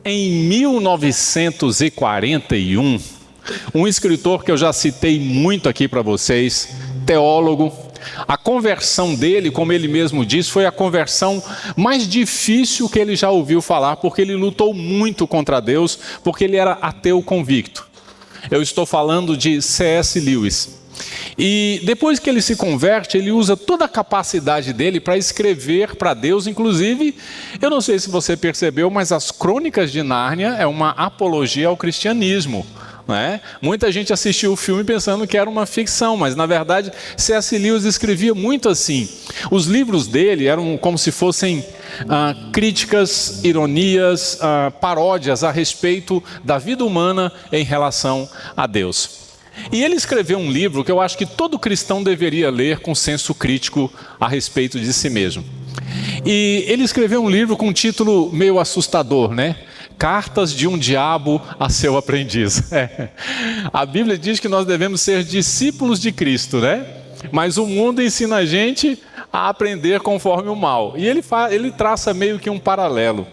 em 1941, um escritor que eu já citei muito aqui para vocês, teólogo. A conversão dele, como ele mesmo diz, foi a conversão mais difícil que ele já ouviu falar, porque ele lutou muito contra Deus, porque ele era ateu convicto. Eu estou falando de C.S. Lewis. E depois que ele se converte, ele usa toda a capacidade dele para escrever para Deus. Inclusive, eu não sei se você percebeu, mas as Crônicas de Nárnia é uma apologia ao cristianismo, não é? Muita gente assistiu o filme pensando que era uma ficção, mas na verdade C.S. Lewis escrevia muito assim. Os livros dele eram como se fossem críticas, ironias, paródias a respeito da vida humana em relação a Deus. E ele escreveu um livro que eu acho que todo cristão deveria ler com senso crítico a respeito de si mesmo. E ele escreveu um livro com um título meio assustador, né? Cartas de um diabo a seu aprendiz. A Bíblia diz que nós devemos ser discípulos de Cristo, né? Mas o mundo ensina a gente a aprender conforme o mal. E ele traça meio que um paralelo.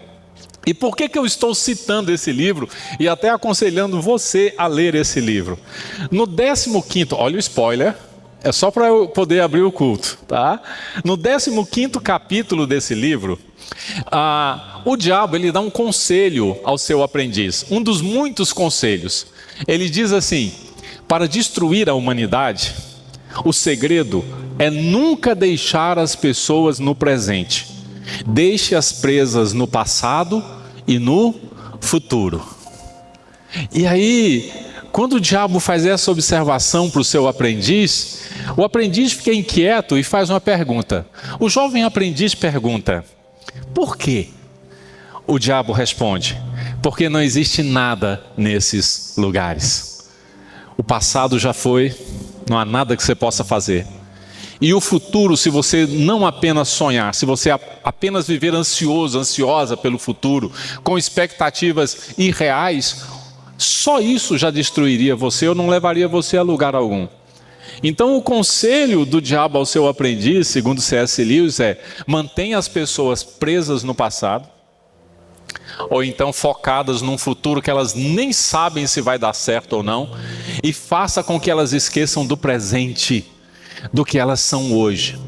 E por que eu estou citando esse livro e até aconselhando você a ler esse livro? No 15º, olha o spoiler, é só para eu poder abrir o culto, tá? No 15º capítulo desse livro, o diabo ele dá um conselho ao seu aprendiz, um dos muitos conselhos. Ele diz assim: para destruir a humanidade, o segredo é nunca deixar as pessoas no presente. Deixe-as presas no passado e no futuro. E aí, quando o diabo faz essa observação para o seu aprendiz, o aprendiz fica inquieto e faz uma pergunta. O jovem aprendiz pergunta: por quê? O diabo responde: porque não existe nada nesses lugares. O passado já foi, não há nada que você possa fazer. E o futuro, se você não apenas sonhar, se você apenas viver ansioso, ansiosa pelo futuro, com expectativas irreais, só isso já destruiria você ou não levaria você a lugar algum. Então o conselho do diabo ao seu aprendiz, segundo C.S. Lewis, é: mantenha as pessoas presas no passado, ou então focadas num futuro que elas nem sabem se vai dar certo ou não, e faça com que elas esqueçam do presente, do que elas são hoje.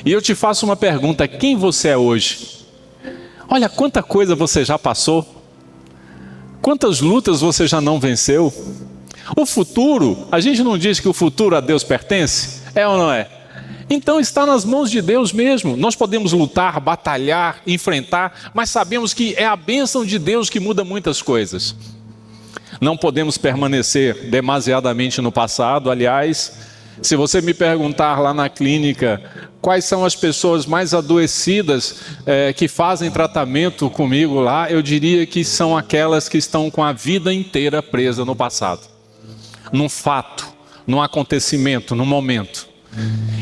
E eu te faço uma pergunta: quem você é hoje? Olha quanta coisa você já passou, quantas lutas você já não venceu. O futuro, a gente não diz que o futuro a Deus pertence? É ou não é? Então está nas mãos de Deus mesmo. Nós podemos lutar, batalhar, enfrentar, mas sabemos que é a bênção de Deus que muda muitas coisas. Não podemos permanecer demasiadamente no passado. Aliás, se você me perguntar lá na clínica quais são as pessoas mais adoecidas que fazem tratamento comigo lá, eu diria que são aquelas que estão com a vida inteira presa no passado, num fato, num acontecimento, num momento.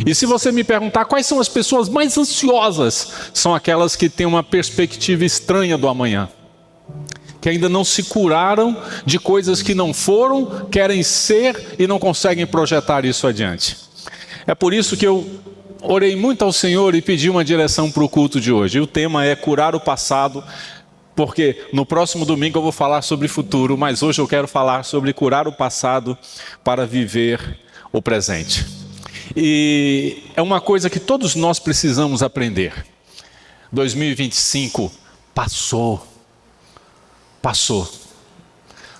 E se você me perguntar quais são as pessoas mais ansiosas, são aquelas que têm uma perspectiva estranha do amanhã, que ainda não se curaram de coisas que não foram, querem ser e não conseguem projetar isso adiante. É por isso que eu orei muito ao Senhor e pedi uma direção para o culto de hoje. E o tema é curar o passado, porque no próximo domingo eu vou falar sobre futuro, mas hoje eu quero falar sobre curar o passado para viver o presente. E é uma coisa que todos nós precisamos aprender. 2025 passou,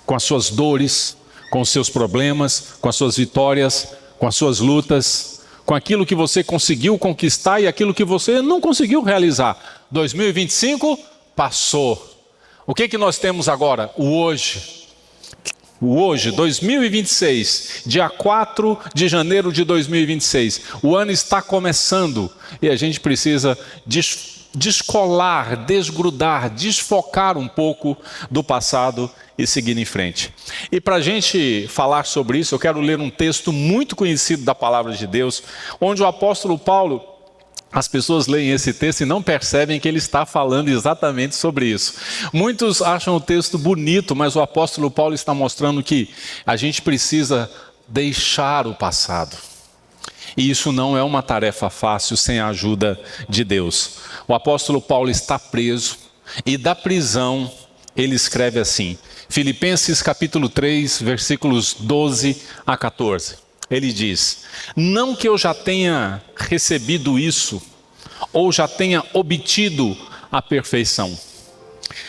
com as suas dores, com os seus problemas, com as suas vitórias, com as suas lutas, com aquilo que você conseguiu conquistar e aquilo que você não conseguiu realizar. 2025 passou. O que nós temos agora? O hoje. O hoje, 2026, dia 4 de janeiro de 2026. O ano está começando e a gente precisa descolar, desgrudar, desfocar um pouco do passado e seguir em frente. E para a gente falar sobre isso, eu quero ler um texto muito conhecido da palavra de Deus, onde o apóstolo Paulo, as pessoas leem esse texto e não percebem que ele está falando exatamente sobre isso. Muitos acham o texto bonito, mas o apóstolo Paulo está mostrando que a gente precisa deixar o passado. E isso não é uma tarefa fácil sem a ajuda de Deus. O apóstolo Paulo está preso e da prisão ele escreve assim, Filipenses capítulo 3, versículos 12 a 14. Ele diz, não que eu já tenha recebido isso, ou já tenha obtido a perfeição,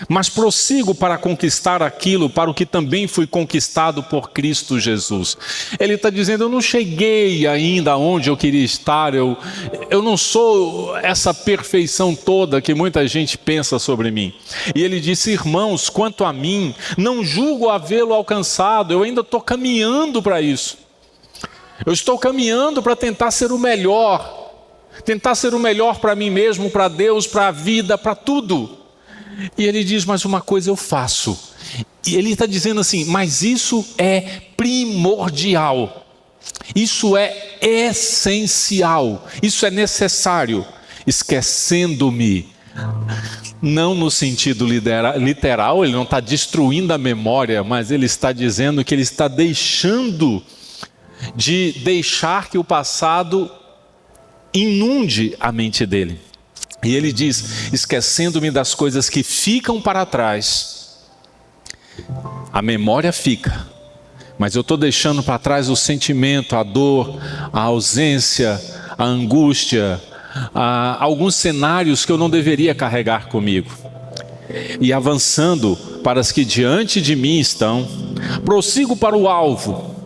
mas prossigo para conquistar aquilo para o que também fui conquistado por Cristo Jesus. Ele está dizendo, eu não cheguei ainda aonde eu queria estar, eu não sou essa perfeição toda que muita gente pensa sobre mim. E ele disse, irmãos, quanto a mim, não julgo havê-lo alcançado, eu ainda estou caminhando para isso. Eu estou caminhando para tentar ser o melhor para mim mesmo, para Deus, para a vida, para tudo. E ele diz, mas uma coisa eu faço. E ele está dizendo assim, mas isso é primordial. Isso é essencial. Isso é necessário. Esquecendo-me. Não no sentido literal, ele não está destruindo a memória, mas ele está dizendo que ele está deixando de deixar que o passado inunde a mente dele. E ele diz, esquecendo-me das coisas que ficam para trás, a memória fica, mas eu estou deixando para trás o sentimento, a dor, a ausência, a angústia, alguns cenários que eu não deveria carregar comigo. E avançando para as que diante de mim estão, prossigo para o alvo.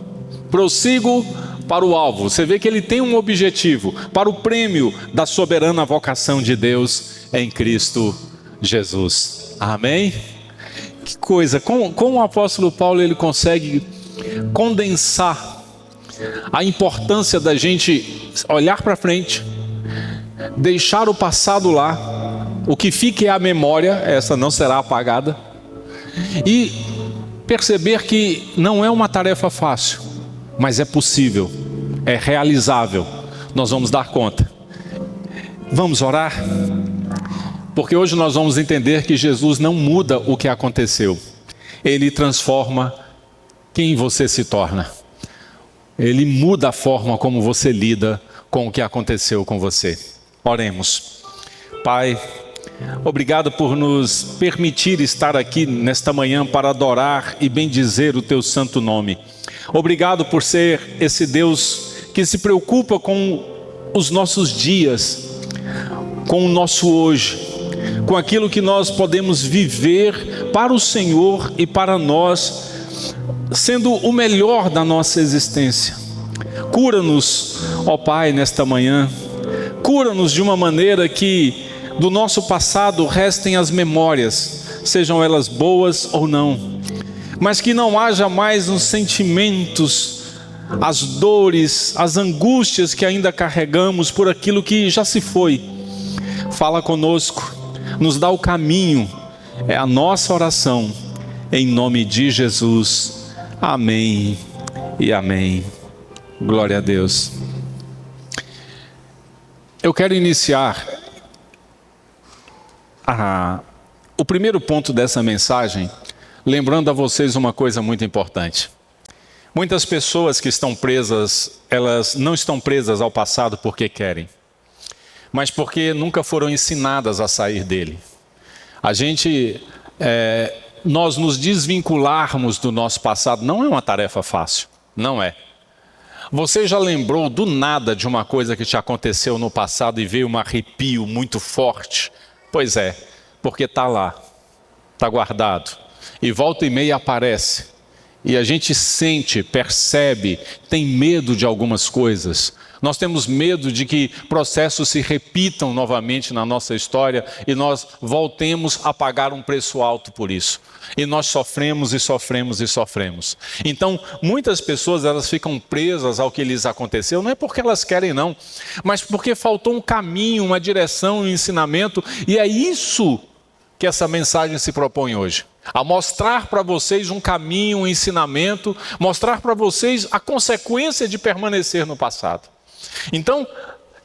Você vê que ele tem um objetivo, para o prêmio da soberana vocação de Deus em Cristo Jesus. Amém? Que coisa, como o apóstolo Paulo ele consegue condensar a importância da gente olhar para frente, deixar o passado lá, o que fica é a memória, essa não será apagada, e perceber que não é uma tarefa fácil, mas é possível. É realizável, nós vamos dar conta. Vamos orar? Porque hoje nós vamos entender que Jesus não muda o que aconteceu. Ele transforma quem você se torna. Ele muda a forma como você lida com o que aconteceu com você. Oremos. Pai, obrigado por nos permitir estar aqui nesta manhã para adorar e bendizer o teu santo nome. Obrigado por ser esse Deus que se preocupa com os nossos dias, com o nosso hoje, com aquilo que nós podemos viver para o Senhor e para nós, sendo o melhor da nossa existência. Cura-nos, ó Pai, nesta manhã, cura-nos de uma maneira que do nosso passado restem as memórias, sejam elas boas ou não, mas que não haja mais os sentimentos, as dores, as angústias que ainda carregamos por aquilo que já se foi. Fala conosco, nos dá o caminho, é a nossa oração, em nome de Jesus. Amém e amém. Glória a Deus. Eu quero iniciar o primeiro ponto dessa mensagem, lembrando a vocês uma coisa muito importante. Muitas pessoas que estão presas, elas não estão presas ao passado porque querem, mas porque nunca foram ensinadas a sair dele. Nós nos desvincularmos do nosso passado não é uma tarefa fácil, não é. Você já lembrou do nada de uma coisa que te aconteceu no passado e veio um arrepio muito forte? Pois é, porque está lá, está guardado, e volta e meia aparece. E a gente sente, percebe, tem medo de algumas coisas. Nós temos medo de que processos se repitam novamente na nossa história e nós voltemos a pagar um preço alto por isso. E nós sofremos e sofremos e sofremos. Então, muitas pessoas elas ficam presas ao que lhes aconteceu, não é porque elas querem não, mas porque faltou um caminho, uma direção, um ensinamento, e é isso que essa mensagem se propõe hoje. A mostrar para vocês um caminho, um ensinamento, mostrar para vocês a consequência de permanecer no passado. Então,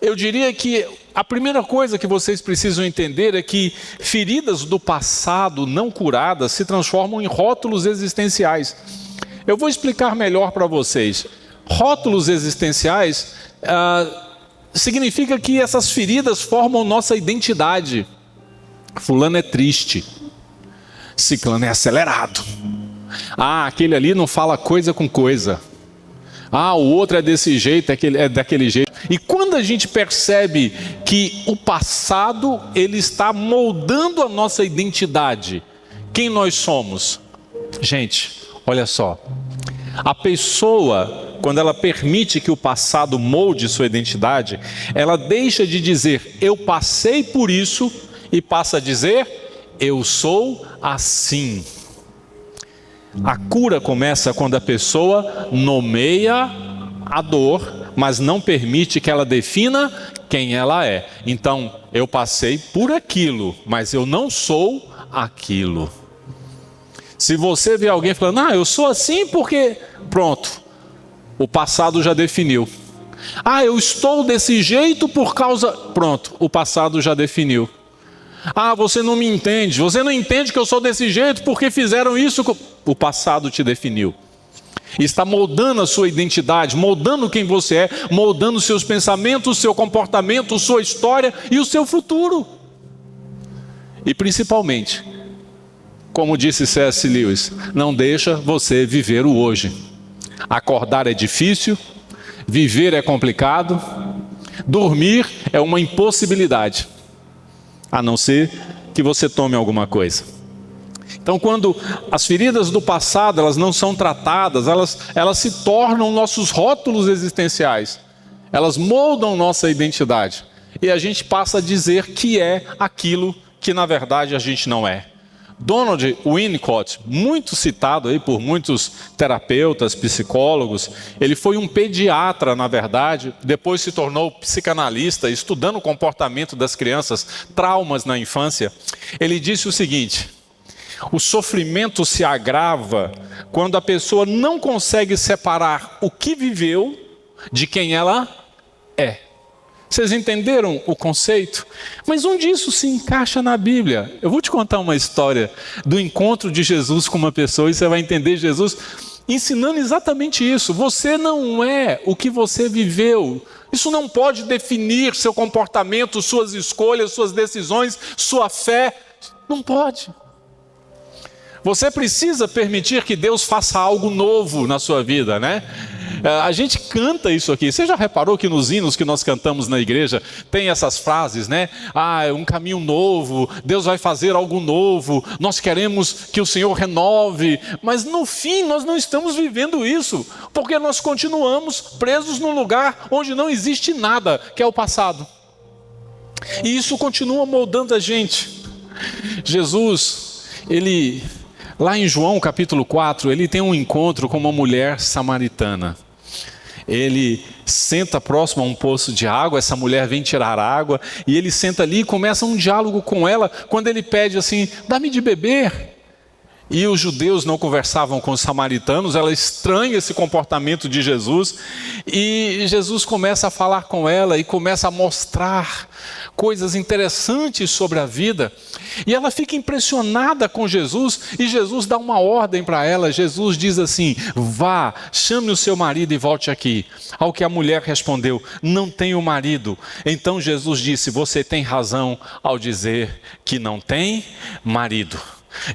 eu diria que a primeira coisa que vocês precisam entender é que feridas do passado não curadas se transformam em rótulos existenciais. Eu vou explicar melhor para vocês. Rótulos existenciais significa que essas feridas formam nossa identidade. Fulano é triste. ciclano é acelerado. Ah, aquele ali não fala coisa com coisa. Ah, o outro é desse jeito, é daquele jeito. E quando a gente percebe que o passado, ele está moldando a nossa identidade, quem nós somos? Gente, olha só. A pessoa, quando ela permite que o passado molde sua identidade, ela deixa de dizer, eu passei por isso, e passa a dizer, eu sou assim. A cura começa quando a pessoa nomeia a dor, mas não permite que ela defina quem ela é. Então, eu passei por aquilo, mas eu não sou aquilo. Se você vê alguém falando, eu sou assim porque... Pronto, o passado já definiu. Eu estou desse jeito por causa... Pronto, o passado já definiu. Você não me entende, você não entende que eu sou desse jeito porque fizeram isso. O passado te definiu. Está moldando a sua identidade, moldando quem você é, moldando seus pensamentos, seu comportamento, sua história e o seu futuro. E principalmente, como disse C.S. Lewis, não deixa você viver o hoje. Acordar é difícil, viver é complicado, dormir é uma impossibilidade. A não ser que você tome alguma coisa. Então, quando as feridas do passado, elas não são tratadas, elas se tornam nossos rótulos existenciais. Elas moldam nossa identidade. E a gente passa a dizer que é aquilo que na verdade a gente não é. Donald Winnicott, muito citado aí por muitos terapeutas, psicólogos, ele foi um pediatra, na verdade, depois se tornou psicanalista, estudando o comportamento das crianças, traumas na infância. Ele disse o seguinte, o sofrimento se agrava quando a pessoa não consegue separar o que viveu de quem ela é. Vocês entenderam o conceito? Mas onde isso se encaixa na Bíblia? Eu vou te contar uma história do encontro de Jesus com uma pessoa e você vai entender Jesus ensinando exatamente isso. Você não é o que você viveu. Isso não pode definir seu comportamento, suas escolhas, suas decisões, sua fé. Não pode. Você precisa permitir que Deus faça algo novo na sua vida, né? A gente canta isso aqui. Você já reparou que nos hinos que nós cantamos na igreja tem essas frases, né? Um caminho novo, Deus vai fazer algo novo, nós queremos que o Senhor renove. Mas no fim nós não estamos vivendo isso, porque nós continuamos presos num lugar onde não existe nada, que é o passado. E isso continua moldando a gente. Jesus, lá em João capítulo 4, ele tem um encontro com uma mulher samaritana. Ele senta próximo a um poço de água, essa mulher vem tirar água, e ele senta ali e começa um diálogo com ela, quando ele pede assim, dá-me de beber. E os judeus não conversavam com os samaritanos, ela estranha esse comportamento de Jesus, e Jesus começa a falar com ela e começa a mostrar coisas interessantes sobre a vida, e ela fica impressionada com Jesus, e Jesus dá uma ordem para ela. Jesus diz assim, vá, chame o seu marido e volte aqui. Ao que a mulher respondeu, não tenho marido. Então Jesus disse, você tem razão ao dizer que não tem marido.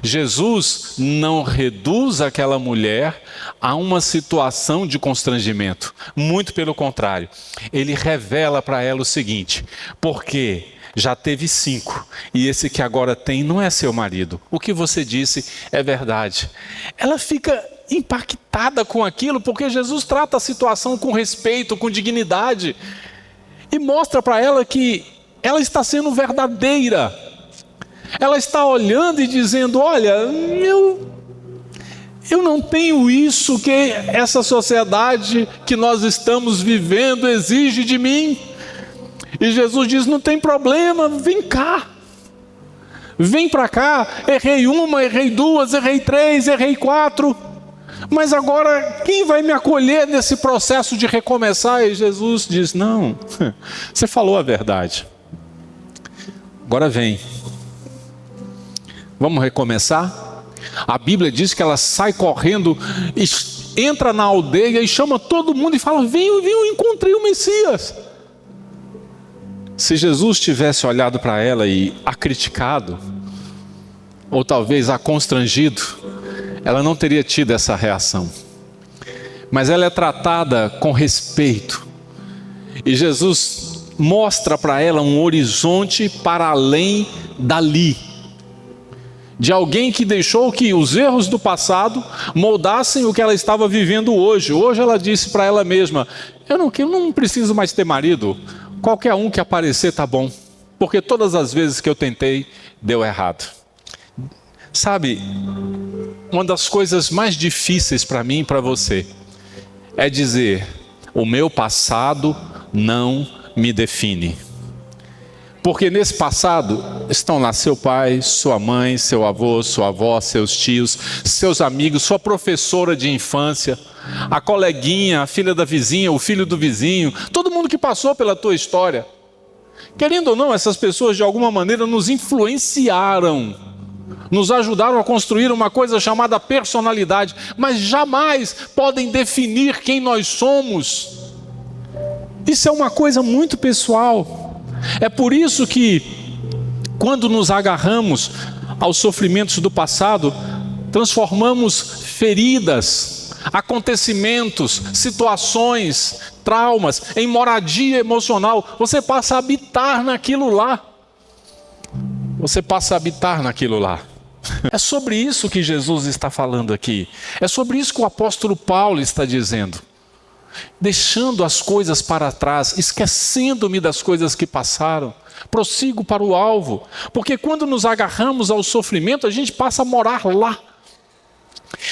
Jesus não reduz aquela mulher a uma situação de constrangimento. Muito pelo contrário. Ele revela para ela o seguinte, porque já teve 5 e esse que agora tem não é seu marido. O que você disse é verdade. Ela fica impactada com aquilo, porque Jesus trata a situação com respeito, com dignidade. E mostra para ela que ela está sendo verdadeira. Ela está olhando e dizendo, olha, eu não tenho isso que essa sociedade que nós estamos vivendo exige de mim. E Jesus diz, não tem problema, vem cá. Vem para cá, errei 1, errei 2, errei 3, errei 4. Mas agora, quem vai me acolher nesse processo de recomeçar? E Jesus diz, não, você falou a verdade. Agora vem. Vamos recomeçar? A Bíblia diz que ela sai correndo, entra na aldeia e chama todo mundo e fala, vem, eu encontrei o Messias. Se Jesus tivesse olhado para ela e a criticado, ou talvez a constrangido, ela não teria tido essa reação. Mas ela é tratada com respeito. E Jesus mostra para ela um horizonte para além dali. De alguém que deixou que os erros do passado moldassem o que ela estava vivendo hoje. Hoje ela disse para ela mesma: eu não preciso mais ter marido. Qualquer um que aparecer tá bom. Porque todas as vezes que eu tentei, deu errado. Sabe, uma das coisas mais difíceis para mim e para você é dizer: o meu passado não me define. Porque nesse passado estão lá seu pai, sua mãe, seu avô, sua avó, seus tios, seus amigos, sua professora de infância, a coleguinha, a filha da vizinha, o filho do vizinho, todo mundo que passou pela tua história. Querendo ou não, essas pessoas de alguma maneira nos influenciaram, nos ajudaram a construir uma coisa chamada personalidade, mas jamais podem definir quem nós somos. Isso é uma coisa muito pessoal. É por isso que, quando nos agarramos aos sofrimentos do passado, transformamos feridas, acontecimentos, situações, traumas em moradia emocional. Você passa a habitar naquilo lá. Você passa a habitar naquilo lá. É sobre isso que Jesus está falando aqui. É sobre isso que o apóstolo Paulo está dizendo. Deixando as coisas para trás, esquecendo-me das coisas que passaram, prossigo para o alvo. Porque quando nos agarramos ao sofrimento, a gente passa a morar lá.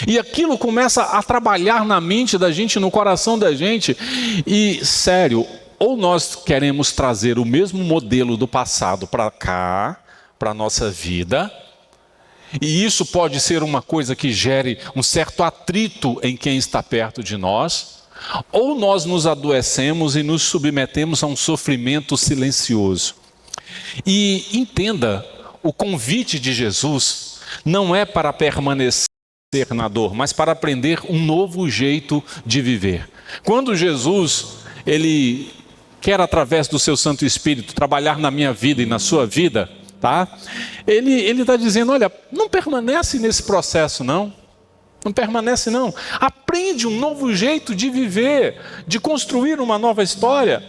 E aquilo começa a trabalhar na mente da gente, no coração da gente. E, sério, ou nós queremos trazer o mesmo modelo do passado para cá, para a nossa vida, e isso pode ser uma coisa que gere um certo atrito em quem está perto de nós, ou nós nos adoecemos e nos submetemos a um sofrimento silencioso. E entenda, o convite de Jesus não é para permanecer na dor, mas para aprender um novo jeito de viver. Quando Jesus, ele quer através do seu Santo Espírito trabalhar na minha vida e na sua vida, tá? Ele está dizendo: olha, não permanece nesse processo não. Não permanece não. Aprende um novo jeito de viver, de construir uma nova história.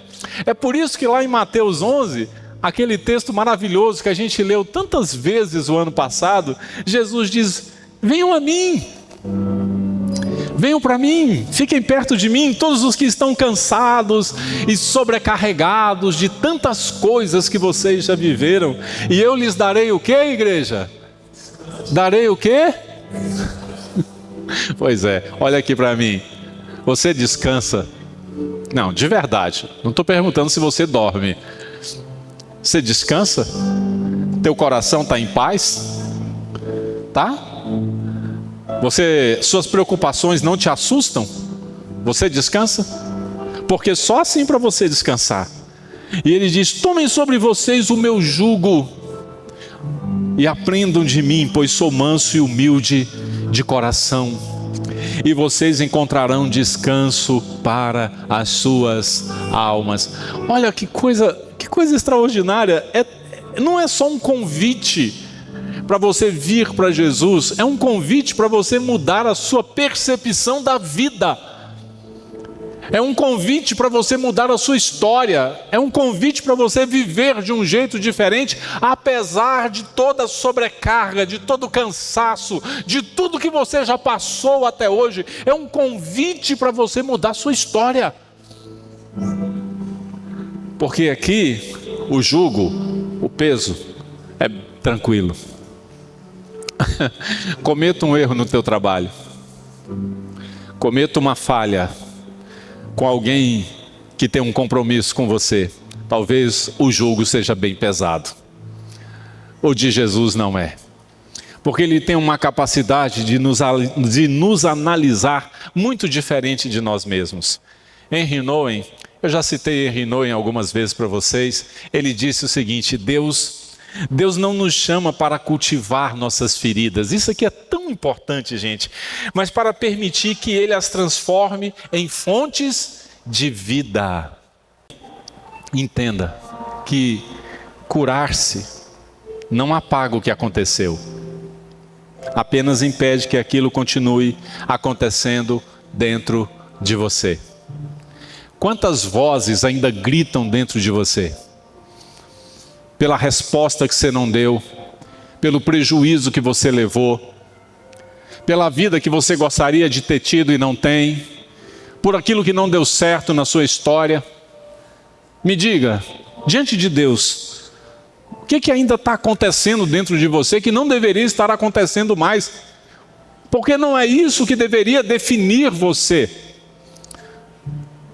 É por isso que lá em Mateus 11, aquele texto maravilhoso que a gente leu tantas vezes o ano passado, Jesus diz: venham a mim, venham para mim, fiquem perto de mim, todos os que estão cansados e sobrecarregados de tantas coisas que vocês já viveram, e eu lhes darei o quê, igreja? Darei o quê? Pois é, olha aqui para mim. Você descansa? Não, de verdade. Não estou perguntando se você dorme. Você descansa? Teu coração está em paz? Tá? Suas preocupações não te assustam? Você descansa? Porque só assim para você descansar. E ele diz: tomem sobre vocês o meu jugo e aprendam de mim, pois sou manso e humilde de coração, e vocês encontrarão descanso para as suas almas. Olha que coisa extraordinária. Não é só um convite para você vir para Jesus, é um convite para você mudar a sua percepção da vida. É um convite para você mudar a sua história. É um convite para você viver de um jeito diferente, apesar de toda a sobrecarga, de todo o cansaço, de tudo que você já passou até hoje. É um convite para você mudar a sua história. Porque aqui, o jugo, o peso, é tranquilo. Cometa um erro no teu trabalho. Cometa uma falha com alguém que tem um compromisso com você, talvez o jugo seja bem pesado. O de Jesus não é, porque ele tem uma capacidade de nos analisar muito diferente de nós mesmos. Henry Nouwen, eu já citei Henry Nouwen algumas vezes para vocês, ele disse o seguinte: Deus não nos chama para cultivar nossas feridas. Isso aqui é tão importante, gente. Mas para permitir que Ele as transforme em fontes de vida. Entenda que curar-se não apaga o que aconteceu. apenas impede que aquilo continue acontecendo dentro de você. Quantas vozes ainda gritam dentro de você? Pela resposta que você não deu, pelo prejuízo que você levou, pela vida que você gostaria de ter tido e não tem, por aquilo que não deu certo na sua história. Me diga, diante de Deus, o que ainda está acontecendo dentro de você que não deveria estar acontecendo mais? Porque não é isso que deveria definir você.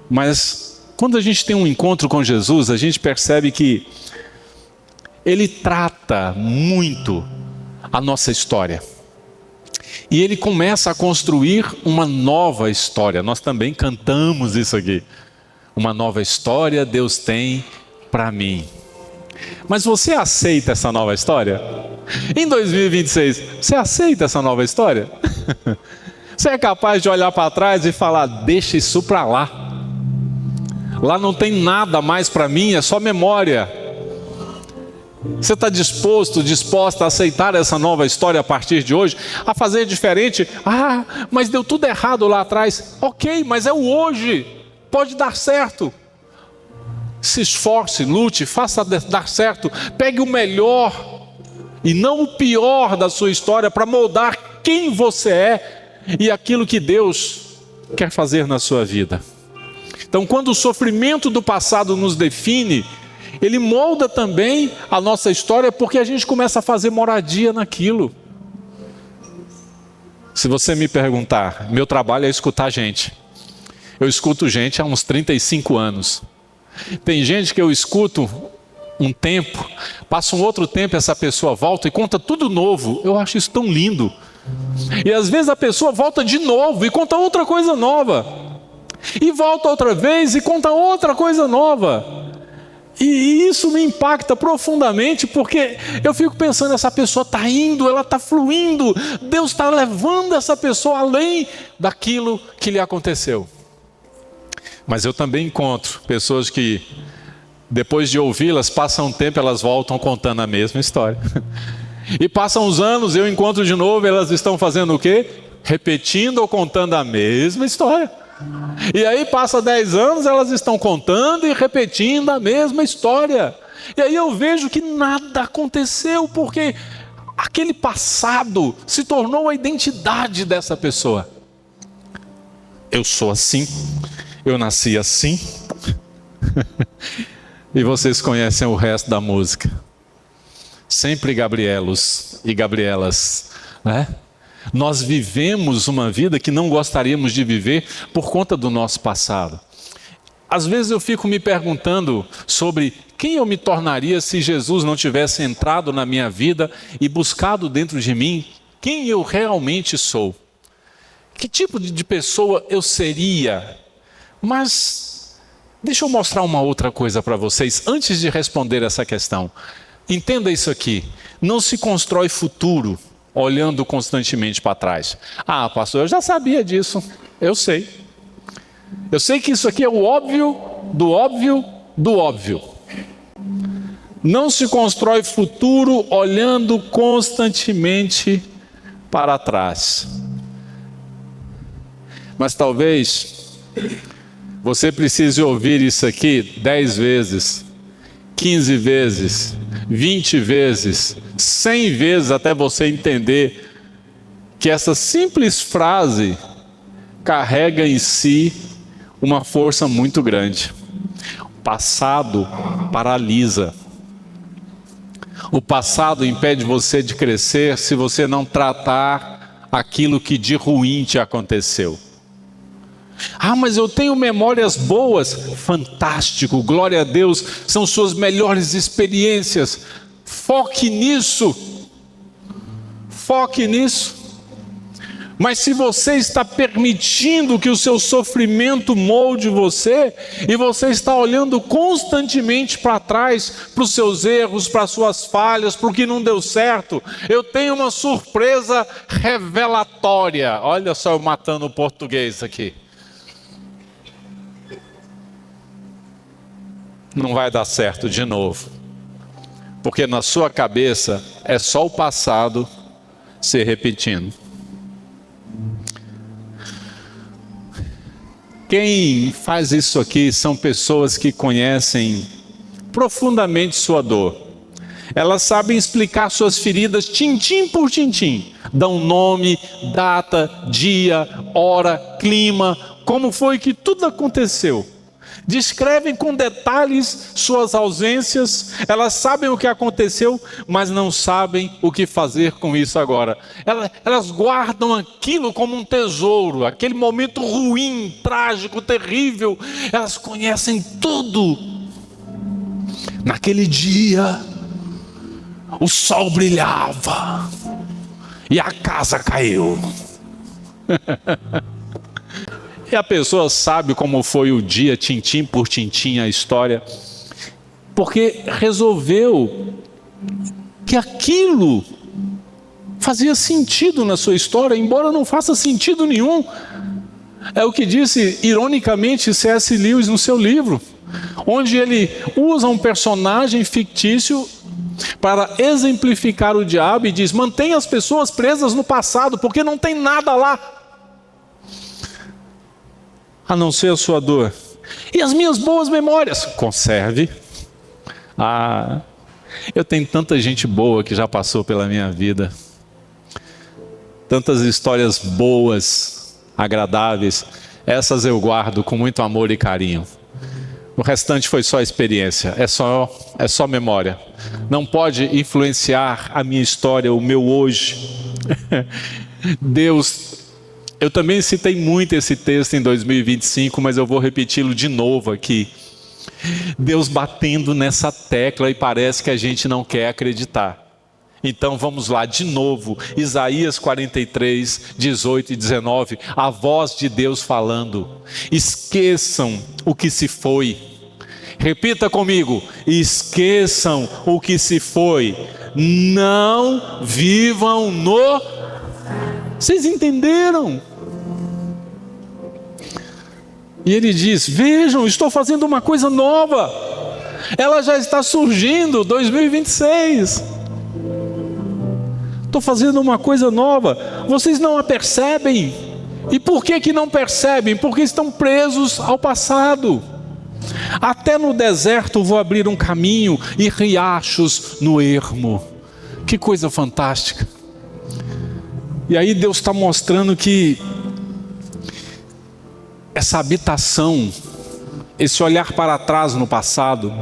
Mas quando a gente tem um encontro com Jesus, a gente percebe que Ele trata muito a nossa história. E Ele começa a construir uma nova história. Nós também cantamos isso aqui. Uma nova história Deus tem para mim. Mas você aceita essa nova história? Em 2026, você aceita essa nova história? Você é capaz de olhar para trás e falar, deixa isso para lá. Lá não tem nada mais para mim, é só memória. Você está disposta a aceitar essa nova história a partir de hoje? A fazer diferente? Ah, mas deu tudo errado lá atrás. Ok, mas é o hoje. Pode dar certo. Se esforce, lute, faça dar certo. Pegue o melhor e não o pior da sua história para moldar quem você é e aquilo que Deus quer fazer na sua vida. Então, quando o sofrimento do passado nos define, ele molda também a nossa história, porque a gente começa a fazer moradia naquilo. Se você me perguntar, meu trabalho é escutar gente. Eu escuto gente há uns 35 anos. Tem gente que eu escuto um tempo, passa um outro tempo, essa pessoa volta e conta tudo novo. Eu acho isso tão lindo. E às vezes a pessoa volta de novo e conta outra coisa nova. E volta outra vez e conta outra coisa nova. E isso me impacta profundamente, porque eu fico pensando, essa pessoa está indo, ela está fluindo, Deus está levando essa pessoa além daquilo que lhe aconteceu. Mas eu também encontro pessoas que, depois de ouvi-las, passam um tempo, elas voltam contando a mesma história. E passam uns anos, eu encontro de novo, elas estão fazendo o quê? Repetindo ou contando a mesma história. E aí passa 10 anos, elas estão contando e repetindo a mesma história. E aí eu vejo que nada aconteceu, porque aquele passado se tornou a identidade dessa pessoa. Eu sou assim, eu nasci assim. E vocês conhecem o resto da música. Sempre Gabrielos e Gabrielas, né? Nós vivemos uma vida que não gostaríamos de viver por conta do nosso passado. Às vezes eu fico me perguntando sobre quem eu me tornaria se Jesus não tivesse entrado na minha vida e buscado dentro de mim quem eu realmente sou. Que tipo de pessoa eu seria? Mas deixa eu mostrar uma outra coisa para vocês antes de responder essa questão. Entenda isso aqui. Não se constrói futuro olhando constantemente para trás. Ah, pastor, eu já sabia disso. Eu sei. Eu sei que isso aqui é o óbvio do óbvio do óbvio. Não se constrói futuro olhando constantemente para trás. Mas talvez você precise ouvir isso aqui 10 vezes, 15 vezes, 20 vezes, 100 vezes, até você entender que essa simples frase carrega em si uma força muito grande. O passado paralisa. O passado impede você de crescer se você não tratar aquilo que de ruim te aconteceu. Ah, mas eu tenho memórias boas. Fantástico, glória a Deus, são suas melhores experiências. Foque nisso. Foque nisso. Mas se você está permitindo que o seu sofrimento molde você, e você está olhando constantemente para trás, para os seus erros, para as suas falhas, para o que não deu certo, eu tenho uma surpresa revelatória. Olha só eu matando o português aqui. Não vai dar certo de novo, porque na sua cabeça é só o passado se repetindo. Quem faz isso aqui são pessoas que conhecem profundamente sua dor. Elas sabem explicar suas feridas tintim por tintim. Dão nome, data, dia, hora, clima, como foi que tudo aconteceu. Descrevem com detalhes suas ausências. Elas sabem o que aconteceu, mas não sabem o que fazer com isso agora. Elas guardam aquilo como um tesouro, aquele momento ruim, trágico, terrível. Elas conhecem tudo. Naquele dia, o sol brilhava e a casa caiu. E a pessoa sabe como foi o dia, tintim por tintim, a história, porque resolveu que aquilo fazia sentido na sua história, embora não faça sentido nenhum. É o que disse, ironicamente, C.S. Lewis no seu livro, onde ele usa um personagem fictício para exemplificar o diabo e diz: mantenha as pessoas presas no passado, porque não tem nada lá a não ser a sua dor. E as minhas boas memórias, conserve. Eu tenho tanta gente boa que já passou pela minha vida, tantas histórias boas, agradáveis, essas eu guardo com muito amor e carinho. O restante foi só experiência, é só memória. Não pode influenciar a minha história, o meu hoje. Deus, eu também citei muito esse texto em 2025, mas eu vou repeti-lo de novo aqui. Deus batendo nessa tecla e parece que a gente não quer acreditar. Então vamos lá de novo, Isaías 43, 18 e 19, a voz de Deus falando: esqueçam o que se foi. Repita comigo: esqueçam o que se foi, não vivam no... Vocês entenderam? E ele diz: vejam, estou fazendo uma coisa nova, ela já está surgindo, 2026. Estou fazendo uma coisa nova, vocês não a percebem. E por que não percebem? Porque estão presos ao passado. Até no deserto vou abrir um caminho e riachos no ermo. Que coisa fantástica. E aí Deus está mostrando que essa habitação, esse olhar para trás no passado,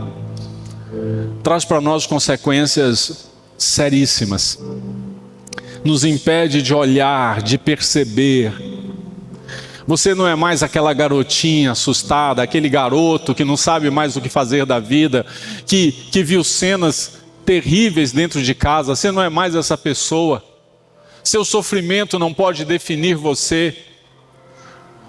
traz para nós consequências seríssimas. Nos impede de olhar, de perceber. Você não é mais aquela garotinha assustada, aquele garoto que não sabe mais o que fazer da vida, que viu cenas terríveis dentro de casa. Você não é mais essa pessoa. Seu sofrimento não pode definir você.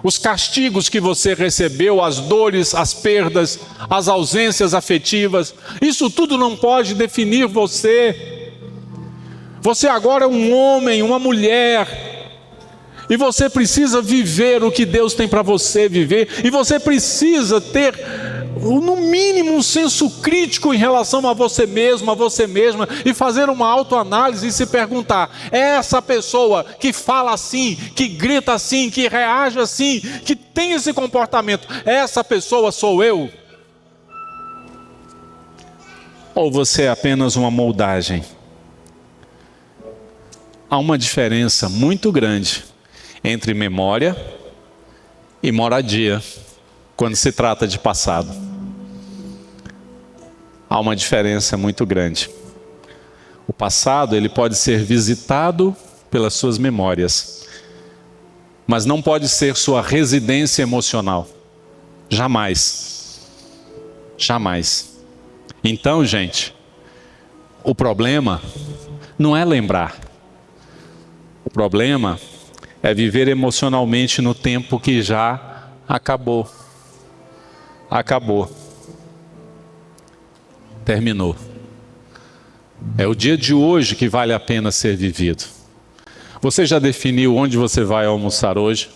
Os castigos que você recebeu, as dores, as perdas, as ausências afetivas, isso tudo não pode definir você. Você agora é um homem, uma mulher, e você precisa viver o que Deus tem para você viver, e você precisa ter, no mínimo, um senso crítico em relação a você mesmo, a você mesma, e fazer uma autoanálise e se perguntar: é essa pessoa que fala assim, que grita assim, que reage assim, que tem esse comportamento, essa pessoa sou eu? Ou você é apenas uma moldagem? Há uma diferença muito grande entre memória e moradia, quando se trata de passado. Há uma diferença muito grande. O passado, ele pode ser visitado pelas suas memórias, mas não pode ser sua residência emocional. Jamais. Jamais. Então, gente, o problema não é lembrar. O problema é viver emocionalmente no tempo que já acabou. Acabou. Terminou. É o dia de hoje que vale a pena ser vivido. Você já definiu onde você vai almoçar hoje?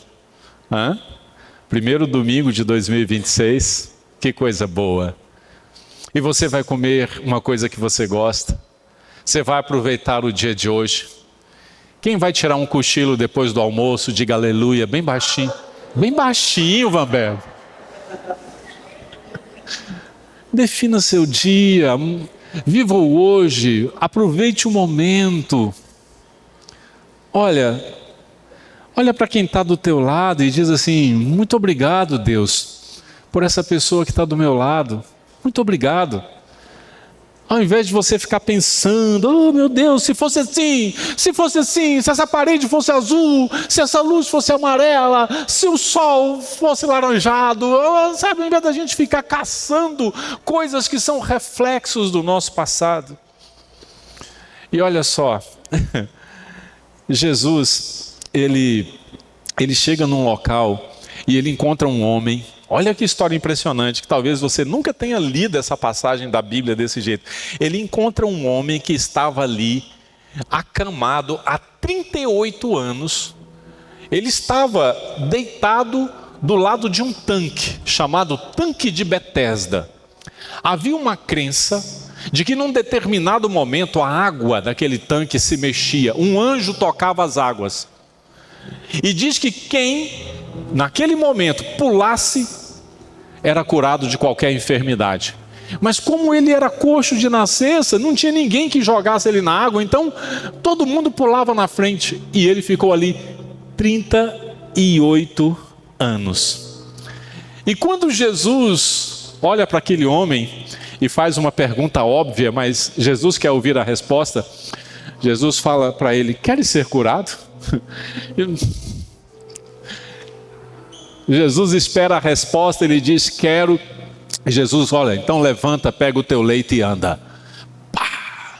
Primeiro domingo de 2026. Que coisa boa. E você vai comer uma coisa que você gosta. Você vai aproveitar o dia de hoje. Quem vai tirar um cochilo depois do almoço, diga aleluia, bem baixinho. Bem baixinho, Vanberg. Defina seu dia, viva o hoje, aproveite o momento. Olha para quem está do teu lado e diz assim: muito obrigado, Deus, por essa pessoa que está do meu lado. Muito obrigado. Ao invés de você ficar pensando: oh meu Deus, se fosse assim, se essa parede fosse azul, se essa luz fosse amarela, se o sol fosse laranjado, sabe, ao invés da gente ficar caçando coisas que são reflexos do nosso passado. E olha só, Jesus, ele chega num local e ele encontra um homem. Olha que história impressionante, que talvez você nunca tenha lido essa passagem da Bíblia desse jeito. Ele encontra um homem que estava ali, acamado há 38 anos. Ele estava deitado do lado de um tanque, chamado Tanque de Betesda. Havia uma crença de que num determinado momento a água daquele tanque se mexia. Um anjo tocava as águas. E diz que quem, naquele momento, pulasse, era curado de qualquer enfermidade. Mas como ele era coxo de nascença, não tinha ninguém que jogasse ele na água, então todo mundo pulava na frente. E ele ficou ali 38 anos. E quando Jesus olha para aquele homem e faz uma pergunta óbvia, mas Jesus quer ouvir a resposta, Jesus fala para ele: queres ser curado? Jesus espera a resposta, ele diz: quero. Jesus, olha, então levanta, pega o teu leito e anda. Pá!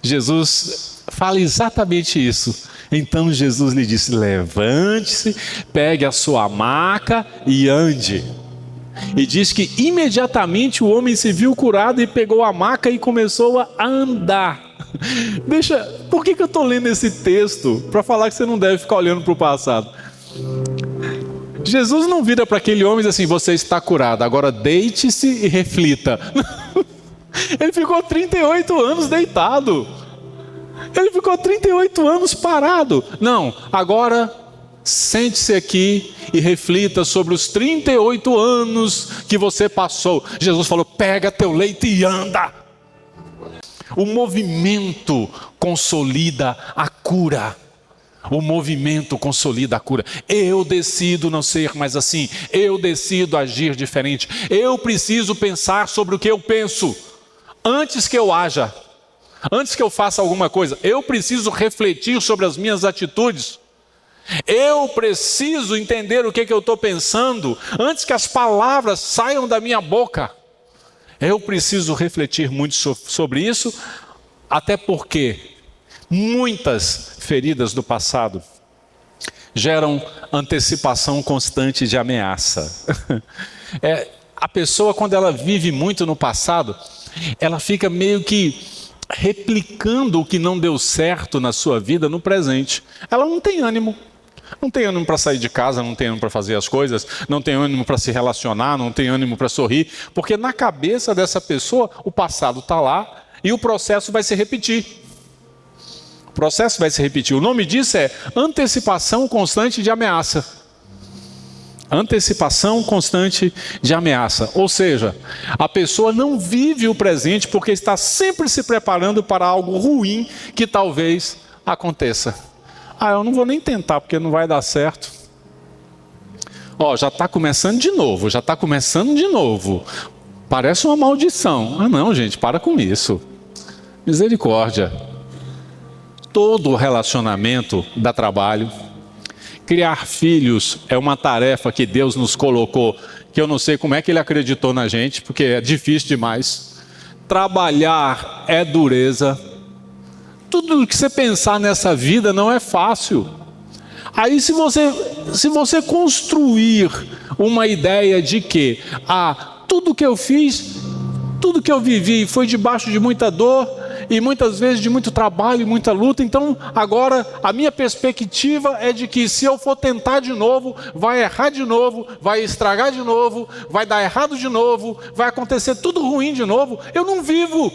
Jesus fala exatamente isso. Então Jesus lhe disse: levante-se, pegue a sua maca e ande. E diz que imediatamente o homem se viu curado e pegou a maca e começou a andar. Por que eu estou lendo esse texto? Para falar que você não deve ficar olhando para o passado. Jesus não vira para aquele homem e diz assim: você está curado, agora deite-se e reflita. Ele ficou 38 anos deitado. Ele ficou 38 anos parado. Não, agora sente-se aqui e reflita sobre os 38 anos que você passou. Jesus falou: pega teu leito e anda. O movimento consolida a cura. O movimento consolida a cura. Eu decido não ser mais assim. Eu decido agir diferente. Eu preciso pensar sobre o que eu penso antes que eu haja. Antes que eu faça alguma coisa, eu preciso refletir sobre as minhas atitudes. Eu preciso entender o que eu estou pensando antes que as palavras saiam da minha boca. Eu preciso refletir muito sobre isso, até porque muitas feridas do passado geram antecipação constante de ameaça. A pessoa, quando ela vive muito no passado, ela fica meio que replicando o que não deu certo na sua vida no presente. Ela não tem ânimo. Não tem ânimo para sair de casa, não tem ânimo para fazer as coisas, não tem ânimo para se relacionar, não tem ânimo para sorrir, porque na cabeça dessa pessoa o passado está lá e o processo vai se repetir. O processo vai se repetir. O nome disso é antecipação constante de ameaça. Antecipação constante de ameaça. Ou seja, a pessoa não vive o presente porque está sempre se preparando para algo ruim que talvez aconteça. Eu não vou nem tentar porque não vai dar certo. Já está começando de novo, Parece uma maldição. Não, gente, para com isso. Misericórdia. Todo relacionamento dá trabalho. Criar filhos é uma tarefa que Deus nos colocou, que eu não sei como é que Ele acreditou na gente, porque é difícil demais. Trabalhar é dureza. Tudo que você pensar nessa vida não é fácil. Aí se você construir uma ideia de que tudo que eu fiz, tudo que eu vivi foi debaixo de muita dor e muitas vezes de muito trabalho e muita luta, então agora a minha perspectiva é de que se eu for tentar de novo, vai errar de novo, vai estragar de novo, vai dar errado de novo, vai acontecer tudo ruim de novo. Eu não vivo.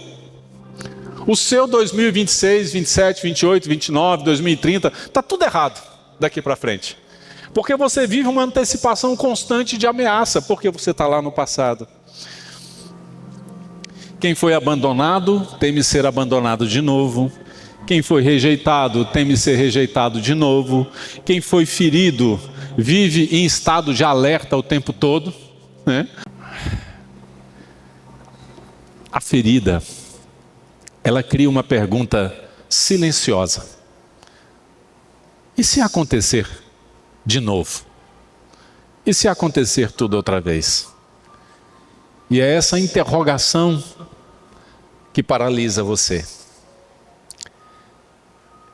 O seu 2026, 27, 28, 29, 2030, está tudo errado daqui para frente. Porque você vive uma antecipação constante de ameaça, porque você está lá no passado. Quem foi abandonado, teme ser abandonado de novo. Quem foi rejeitado, teme ser rejeitado de novo. Quem foi ferido, vive em estado de alerta o tempo todo, né? A ferida, ela cria uma pergunta silenciosa. E se acontecer de novo? E se acontecer tudo outra vez? E é essa interrogação que paralisa você.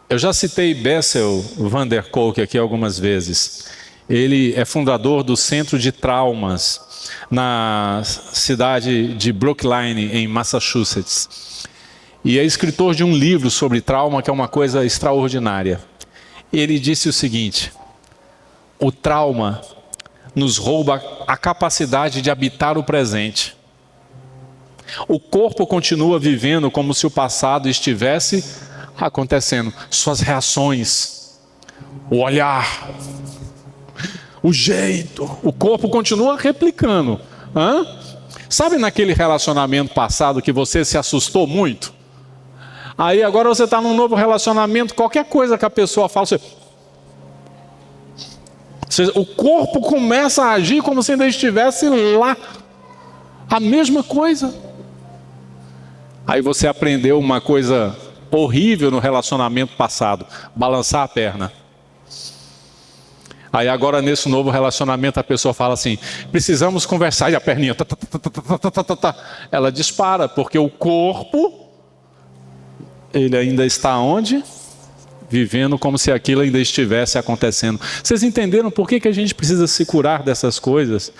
Eu já citei Bessel van der Kolk aqui algumas vezes. Ele é fundador do Centro de Traumas na cidade de Brookline, em Massachusetts. E é escritor de um livro sobre trauma, que é uma coisa extraordinária. Ele disse o seguinte: o trauma nos rouba a capacidade de habitar o presente. O corpo continua vivendo como se o passado estivesse acontecendo. Suas reações, o olhar, o jeito, o corpo continua replicando. Sabe naquele relacionamento passado que você se assustou muito? Aí agora você está num novo relacionamento, qualquer coisa que a pessoa fala, o corpo começa a agir como se ainda estivesse lá. A mesma coisa. Aí você aprendeu uma coisa horrível no relacionamento passado: balançar a perna. Aí agora nesse novo relacionamento a pessoa fala assim: precisamos conversar, e a perninha ela dispara, porque o corpo, ele ainda está onde? Vivendo como se aquilo ainda estivesse acontecendo. Vocês entenderam por que a gente precisa se curar dessas coisas?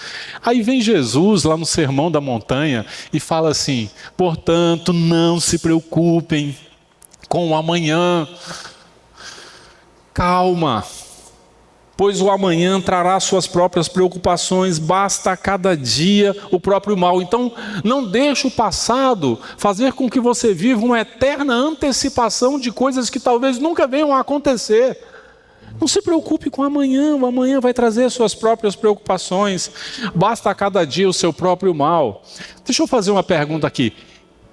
Aí vem Jesus lá no Sermão da Montanha e fala assim: portanto, não se preocupem com o amanhã. Calma, pois o amanhã trará suas próprias preocupações, basta a cada dia o próprio mal. Então, não deixe o passado fazer com que você viva uma eterna antecipação de coisas que talvez nunca venham a acontecer. Não se preocupe com o amanhã vai trazer suas próprias preocupações, basta a cada dia o seu próprio mal. Deixa eu fazer uma pergunta aqui: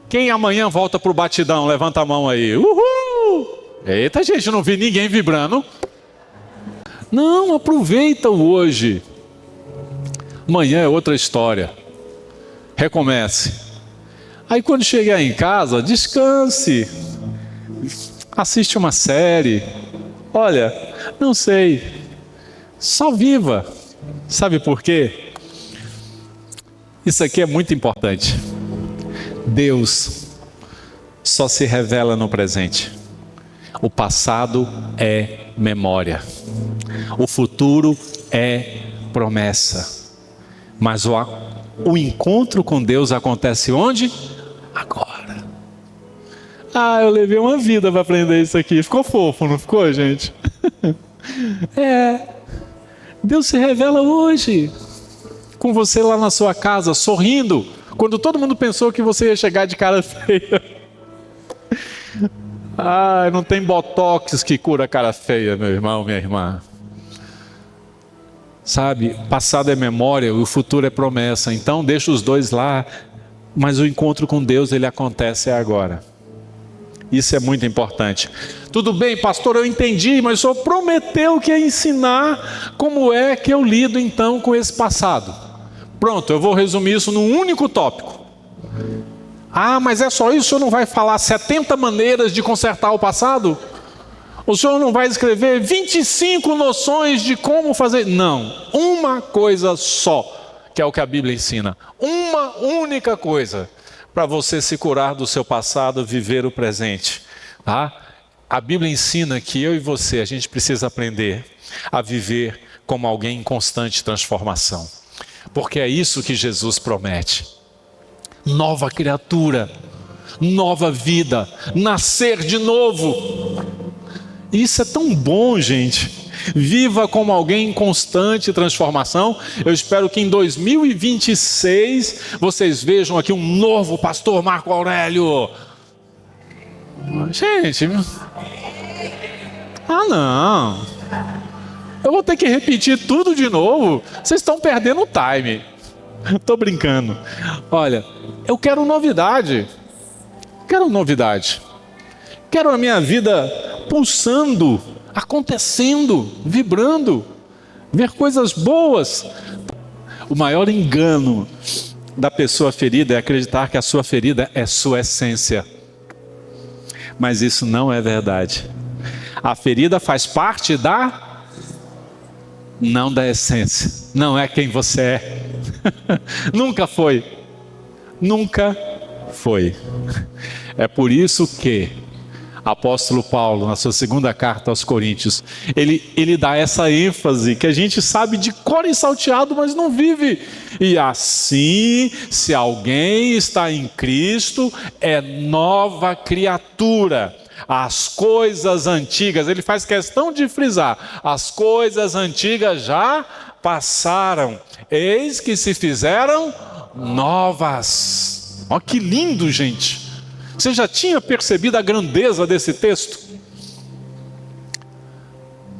quem amanhã volta para o batidão? Levanta a mão aí. Uhul! Eita, gente, não vi ninguém vibrando. Não, aproveita o hoje. Amanhã é outra história. Recomece. Aí quando chegar em casa, descanse. Assiste uma série. Olha, não sei. Só viva. Sabe por quê? Isso aqui é muito importante. Deus só se revela no presente. O passado é memória. O futuro é promessa. Mas o encontro com Deus acontece onde? Agora. Eu levei uma vida para aprender isso aqui. Ficou fofo, não ficou, gente? Deus se revela hoje. Com você lá na sua casa, sorrindo. Quando todo mundo pensou que você ia chegar de cara feia. Não tem botox que cura a cara feia, meu irmão, minha irmã. Sabe, passado é memória, o futuro é promessa. Então deixa os dois lá, mas o encontro com Deus, ele acontece agora. Isso é muito importante. Tudo bem, pastor, eu entendi, mas o senhor prometeu que ia ensinar como é que eu lido então com esse passado. Pronto, eu vou resumir isso num único tópico. Mas é só isso? O senhor não vai falar 70 maneiras de consertar o passado? O senhor não vai escrever 25 noções de como fazer? Não, uma coisa só, que é o que a Bíblia ensina. Uma única coisa, para você se curar do seu passado, viver o presente. A Bíblia ensina que eu e você, a gente precisa aprender a viver como alguém em constante transformação. Porque é isso que Jesus promete. Nova criatura, nova vida, nascer de novo. Isso é tão bom, gente. Viva como alguém em constante transformação. Eu espero que em 2026 vocês vejam aqui um novo pastor Marco Aurélio. Gente, não. Eu vou ter que repetir tudo de novo. Vocês estão perdendo o time. Estou brincando. Olha, eu quero novidade. Quero novidade. Quero a minha vida pulsando, acontecendo, vibrando, ver coisas boas. O maior engano da pessoa ferida é acreditar que a sua ferida é sua essência. Mas isso não é verdade. A ferida faz parte não da essência. Não é quem você é. Nunca foi. Nunca foi. É por isso que apóstolo Paulo, na sua segunda carta aos Coríntios, ele dá essa ênfase que a gente sabe de cor e salteado, mas não vive. E assim, se alguém está em Cristo, é nova criatura. As coisas antigas, ele faz questão de frisar, as coisas antigas já passaram, eis que se fizeram novas. Olha que lindo, gente. Você já tinha percebido a grandeza desse texto?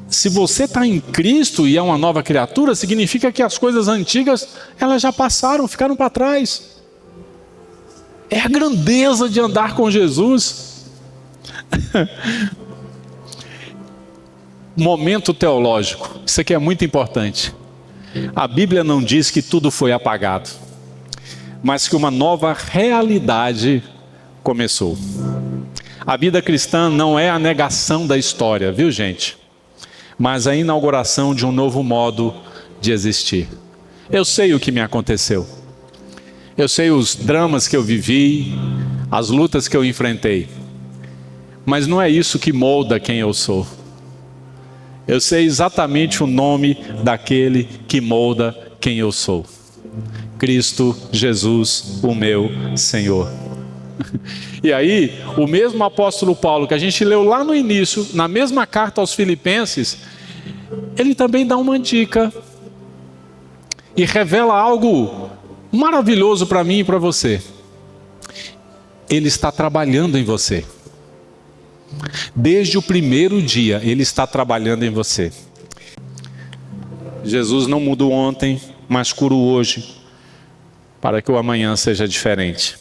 Se você está em Cristo e é uma nova criatura, significa que as coisas antigas, elas já passaram, ficaram para trás. É a grandeza de andar com Jesus. Momento teológico. Isso aqui é muito importante. A Bíblia não diz que tudo foi apagado, mas que uma nova realidade começou. A vida cristã não é a negação da história, viu, gente? Mas a inauguração de um novo modo de existir. Eu sei o que me aconteceu. Eu sei os dramas que eu vivi, as lutas que eu enfrentei. Mas não é isso que molda quem eu sou. Eu sei exatamente o nome daquele que molda quem eu sou. Cristo Jesus, o meu Senhor. E aí, o mesmo apóstolo Paulo que a gente leu lá no início, na mesma carta aos Filipenses, ele também dá uma dica e revela algo maravilhoso para mim e para você. Ele está trabalhando em você. Desde o primeiro dia, Ele está trabalhando em você. Jesus não mudou ontem, mas curou hoje, para que o amanhã seja diferente.